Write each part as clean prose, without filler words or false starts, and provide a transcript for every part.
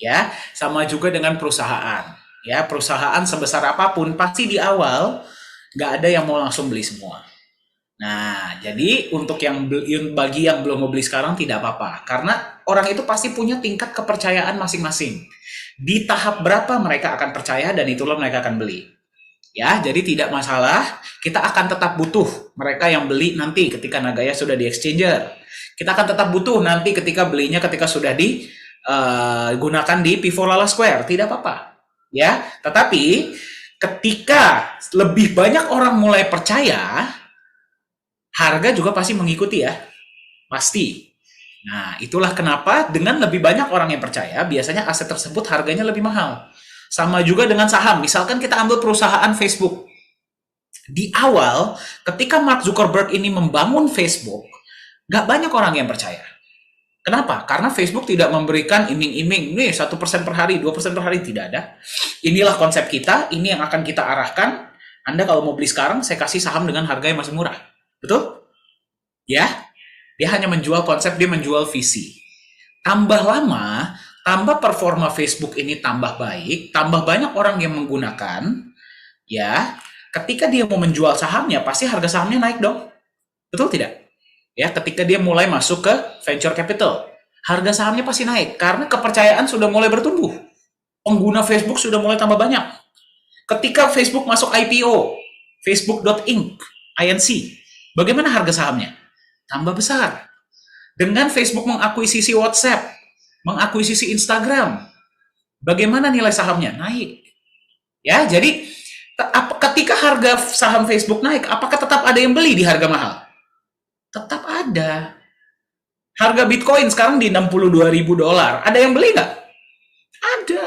Ya, sama juga dengan perusahaan. Ya, perusahaan sebesar apapun pasti di awal nggak ada yang mau langsung beli semua. Nah, jadi untuk bagi yang belum mau beli sekarang tidak apa-apa, karena orang itu pasti punya tingkat kepercayaan masing-masing. Di tahap berapa mereka akan percaya dan itulah mereka akan beli. Ya, jadi tidak masalah. Kita akan tetap butuh mereka yang beli nanti ketika Nagaya sudah di exchanger. Kita akan tetap butuh nanti ketika belinya ketika sudah digunakan di Pivolala Square, tidak apa-apa. Ya, tetapi ketika lebih banyak orang mulai percaya, harga juga pasti mengikuti ya, pasti. Nah, itulah kenapa dengan lebih banyak orang yang percaya, biasanya aset tersebut harganya lebih mahal. Sama juga dengan saham. Misalkan kita ambil perusahaan Facebook. Di awal, ketika Mark Zuckerberg ini membangun Facebook, nggak banyak orang yang percaya. Kenapa? Karena Facebook tidak memberikan iming-iming, nih 1% per hari, 2% per hari, tidak ada. Inilah konsep kita, ini yang akan kita arahkan. Anda kalau mau beli sekarang, saya kasih saham dengan harga yang masih murah. Betul? Ya, dia hanya menjual konsep, dia menjual visi. Tambah lama, tambah performa Facebook ini tambah baik, tambah banyak orang yang menggunakan, ya, ketika dia mau menjual sahamnya, pasti harga sahamnya naik dong. Betul tidak? Ya, ketika dia mulai masuk ke venture capital, harga sahamnya pasti naik karena kepercayaan sudah mulai bertumbuh. Pengguna Facebook sudah mulai tambah banyak. Ketika Facebook masuk IPO, Facebook.inc, INC, bagaimana harga sahamnya? Tambah besar. Dengan Facebook mengakuisisi WhatsApp, mengakuisisi Instagram, bagaimana nilai sahamnya? Naik. Ya, jadi ketika harga saham Facebook naik, apakah tetap ada yang beli di harga mahal? Tetap ada. Harga Bitcoin sekarang di $62.000. Ada yang beli nggak? Ada.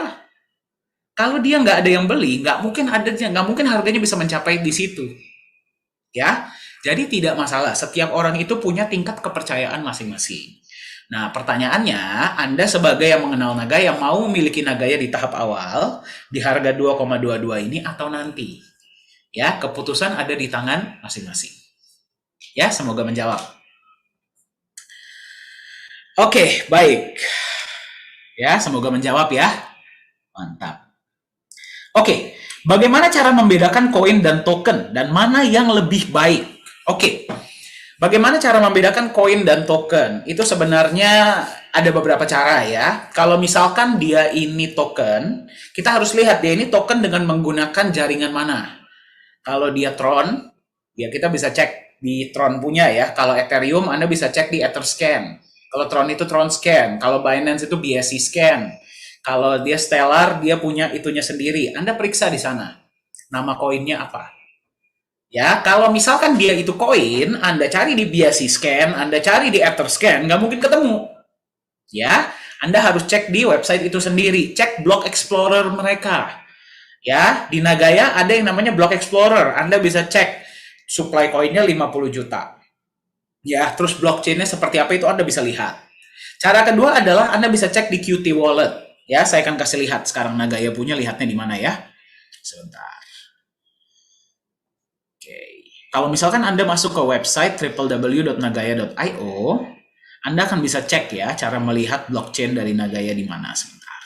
Kalau dia nggak ada yang beli, nggak mungkin harganya bisa mencapai di situ. Ya, jadi tidak masalah. Setiap orang itu punya tingkat kepercayaan masing-masing. Nah, pertanyaannya, Anda sebagai yang mengenal Nagaya mau memiliki Nagaya di tahap awal di harga 2,22 ini atau nanti? Ya, keputusan ada di tangan masing-masing. Ya, semoga menjawab. Oke, baik. Ya, semoga menjawab ya. Mantap. Oke, bagaimana cara membedakan koin dan token dan mana yang lebih baik? Oke, bagaimana cara membedakan koin dan token? Itu sebenarnya ada beberapa cara ya. Kalau misalkan dia ini token, kita harus lihat dia ini token dengan menggunakan jaringan mana. Kalau dia Tron, ya kita bisa cek di Tron punya ya. Kalau Ethereum, Anda bisa cek di Etherscan. Kalau Tron itu Tron Scan. Kalau Binance itu BSC Scan. Kalau dia Stellar, dia punya itunya sendiri. Anda periksa di sana. Nama koinnya apa? Ya, kalau misalkan dia itu koin, Anda cari di BSC Scan, Anda cari di Etherscan, nggak mungkin ketemu. Ya, Anda harus cek di website itu sendiri. Cek Block Explorer mereka. Ya, di Nagaya ada yang namanya Block Explorer. Anda bisa cek supply koinnya 50 juta. Ya, terus blockchainnya seperti apa itu Anda bisa lihat. Cara kedua adalah Anda bisa cek di Qt Wallet. Ya, saya akan kasih lihat sekarang Nagaya punya, lihatnya di mana ya. Sebentar. Oke. Kalau misalkan Anda masuk ke website www.nagaya.io, Anda akan bisa cek ya cara melihat blockchain dari Nagaya di mana. Sebentar.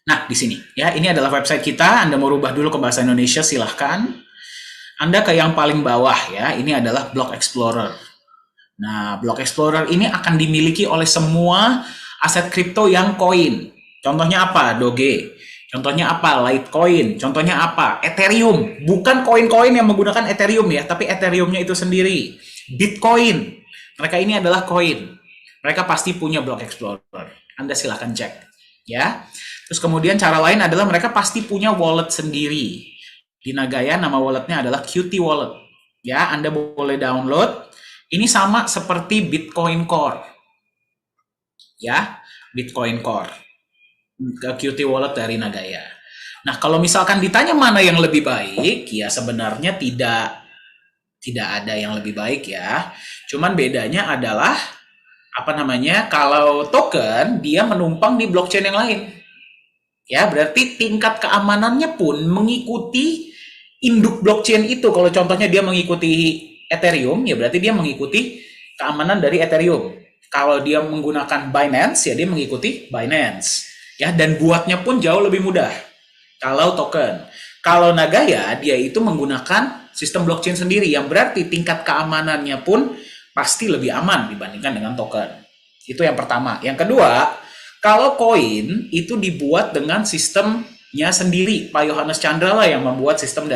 Nah, di sini ya, ini adalah website kita. Anda mau rubah dulu ke bahasa Indonesia, silahkan. Anda ke yang paling bawah ya, ini adalah Block Explorer. Nah, Block Explorer ini akan dimiliki oleh semua aset kripto yang koin. Contohnya apa? Doge. Contohnya apa? Litecoin. Contohnya apa? Ethereum. Bukan koin-koin yang menggunakan Ethereum ya, tapi Ethereumnya itu sendiri. Bitcoin. Mereka ini adalah koin. Mereka pasti punya Block Explorer. Anda silahkan cek. Ya. Terus kemudian cara lain adalah mereka pasti punya wallet sendiri. Di Nagaya nama walletnya adalah Qt Wallet. Ya, Anda boleh download. Ini sama seperti Bitcoin Core. Ya, Bitcoin Core. Qt Wallet dari Nagaya. Nah, kalau misalkan ditanya mana yang lebih baik, ya sebenarnya tidak ada yang lebih baik ya. Cuman bedanya adalah apa namanya? Kalau token dia menumpang di blockchain yang lain. Ya, berarti tingkat keamanannya pun mengikuti induk blockchain itu. Kalau contohnya dia mengikuti Ethereum, ya berarti dia mengikuti keamanan dari Ethereum. Kalau dia menggunakan Binance, ya dia mengikuti Binance. Ya, dan buatnya pun jauh lebih mudah. Kalau token. Kalau Nagaya, dia itu menggunakan sistem blockchain sendiri, yang berarti tingkat keamanannya pun pasti lebih aman dibandingkan dengan token. Itu yang pertama. Yang kedua, kalau koin itu dibuat dengan sistemnya sendiri. Pak Yohanes Chandra lah yang membuat sistem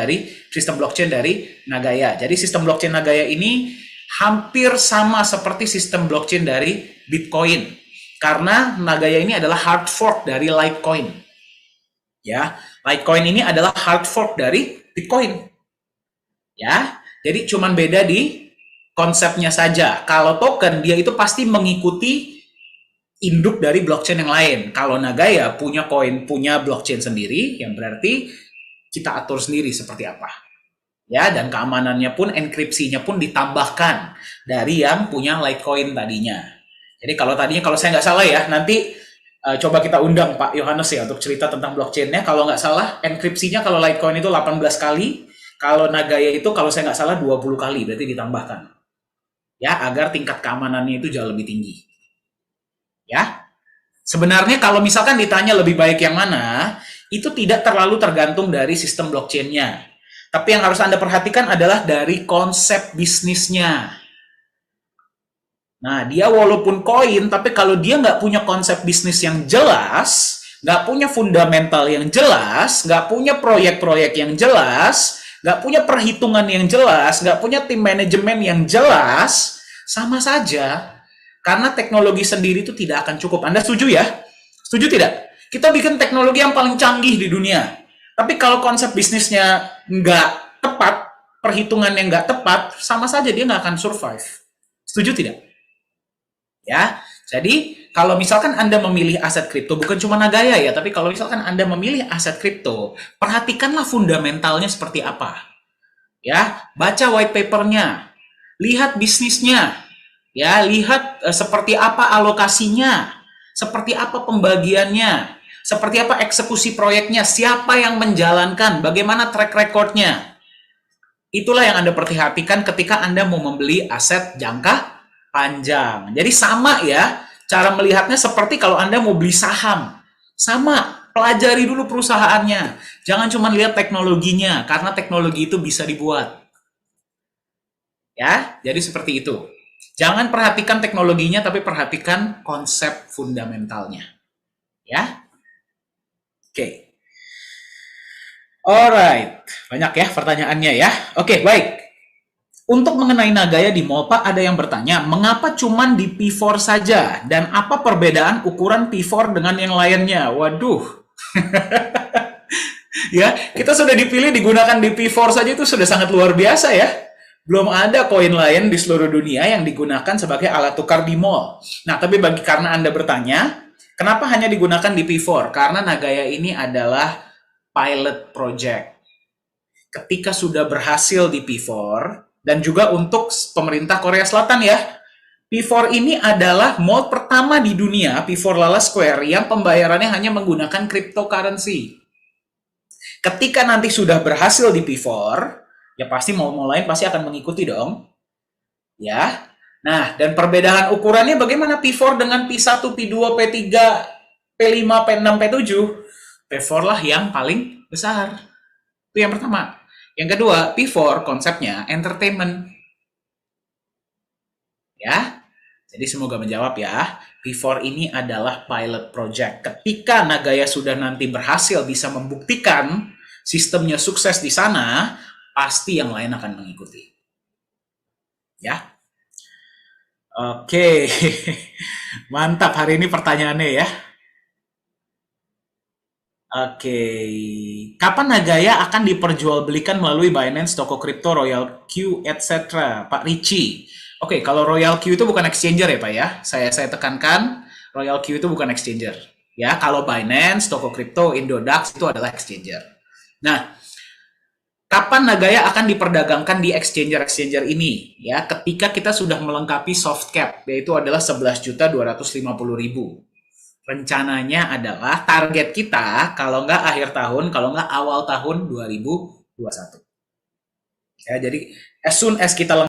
blockchain dari Nagaya. Jadi sistem blockchain Nagaya ini hampir sama seperti sistem blockchain dari Bitcoin. Karena Nagaya ini adalah hard fork dari Litecoin. Ya, Litecoin ini adalah hard fork dari Bitcoin. Ya, jadi cuman beda di konsepnya saja. Kalau token, dia itu pasti mengikuti induk dari blockchain yang lain. Kalau Nagaya punya blockchain sendiri, yang berarti kita atur sendiri seperti apa. Ya, dan keamanannya pun, enkripsinya pun ditambahkan dari yang punya Litecoin tadinya. Jadi kalau saya nggak salah ya, nanti coba kita undang Pak Yohanes ya untuk cerita tentang blockchain-nya. Kalau nggak salah, enkripsinya kalau Litecoin itu 18 kali, kalau Nagaya itu kalau saya nggak salah 20 kali, berarti ditambahkan. Ya, agar tingkat keamanannya itu jauh lebih tinggi. Ya, sebenarnya kalau misalkan ditanya lebih baik yang mana, itu tidak terlalu tergantung dari sistem blockchain-nya. Tapi yang harus Anda perhatikan adalah dari konsep bisnisnya. Nah, dia walaupun koin, tapi kalau dia nggak punya konsep bisnis yang jelas, nggak punya fundamental yang jelas, nggak punya proyek-proyek yang jelas, nggak punya perhitungan yang jelas, nggak punya tim manajemen yang jelas, sama saja. Karena teknologi sendiri itu tidak akan cukup. Anda setuju ya? Setuju tidak? Kita bikin teknologi yang paling canggih di dunia. Tapi kalau konsep bisnisnya nggak tepat, perhitungannya nggak tepat, sama saja dia nggak akan survive. Setuju tidak? Ya, jadi kalau misalkan Anda memilih aset kripto, bukan cuma Nagaya ya, tapi kalau misalkan Anda memilih aset kripto, perhatikanlah fundamentalnya seperti apa. Ya, baca white papernya, lihat bisnisnya, ya, lihat seperti apa alokasinya, seperti apa pembagiannya, seperti apa eksekusi proyeknya, siapa yang menjalankan, bagaimana track recordnya. Itulah yang Anda perhatikan ketika Anda mau membeli aset jangka panjang. Jadi sama ya, cara melihatnya seperti kalau Anda mau beli saham. Sama, pelajari dulu perusahaannya. Jangan cuma lihat teknologinya, karena teknologi itu bisa dibuat. Ya, jadi seperti itu. Jangan perhatikan teknologinya, tapi perhatikan konsep fundamentalnya. Ya, oke. Alright, banyak ya pertanyaannya ya. Oke, baik. Untuk mengenai Nagaya di mall, Pak, ada yang bertanya, mengapa cuman di P4 saja? Dan apa perbedaan ukuran P4 dengan yang lainnya? Waduh. Ya, kita sudah dipilih digunakan di P4 saja itu sudah sangat luar biasa ya. Belum ada koin lain di seluruh dunia yang digunakan sebagai alat tukar di mall. Nah, tapi karena Anda bertanya, kenapa hanya digunakan di P4? Karena Nagaya ini adalah pilot project. Ketika sudah berhasil di P4, dan juga untuk pemerintah Korea Selatan ya. P4 ini adalah mall pertama di dunia, P4 Lala Square, yang pembayarannya hanya menggunakan cryptocurrency. Ketika nanti sudah berhasil di P4, ya pasti mall-mall lain pasti akan mengikuti dong. Ya. Nah, dan perbedaan ukurannya bagaimana P4 dengan P1, P2, P3, P5, P6, P7? P4 lah yang paling besar. Itu yang pertama. Yang kedua, P4 konsepnya entertainment. Ya, jadi semoga menjawab ya. P4 ini adalah pilot project. Ketika Nagaya sudah nanti berhasil bisa membuktikan sistemnya sukses di sana, pasti yang lain akan mengikuti. Ya. Oke. Mantap hari ini pertanyaannya ya. Oke, kapan Nagaya akan diperjualbelikan melalui Binance, toko kripto, Royal Q, etc. Pak Ricci. Oke, kalau Royal Q itu bukan exchanger ya Pak ya. Saya tekankan, Royal Q itu bukan exchanger. Ya, kalau Binance, toko kripto, Indodax itu adalah exchanger. Nah, kapan Nagaya akan diperdagangkan di exchanger ini? Ya, ketika kita sudah melengkapi soft cap, yaitu adalah 11.250.000. Rencananya adalah target kita kalau nggak akhir tahun, kalau nggak awal tahun 2021. Ya, jadi as soon as kita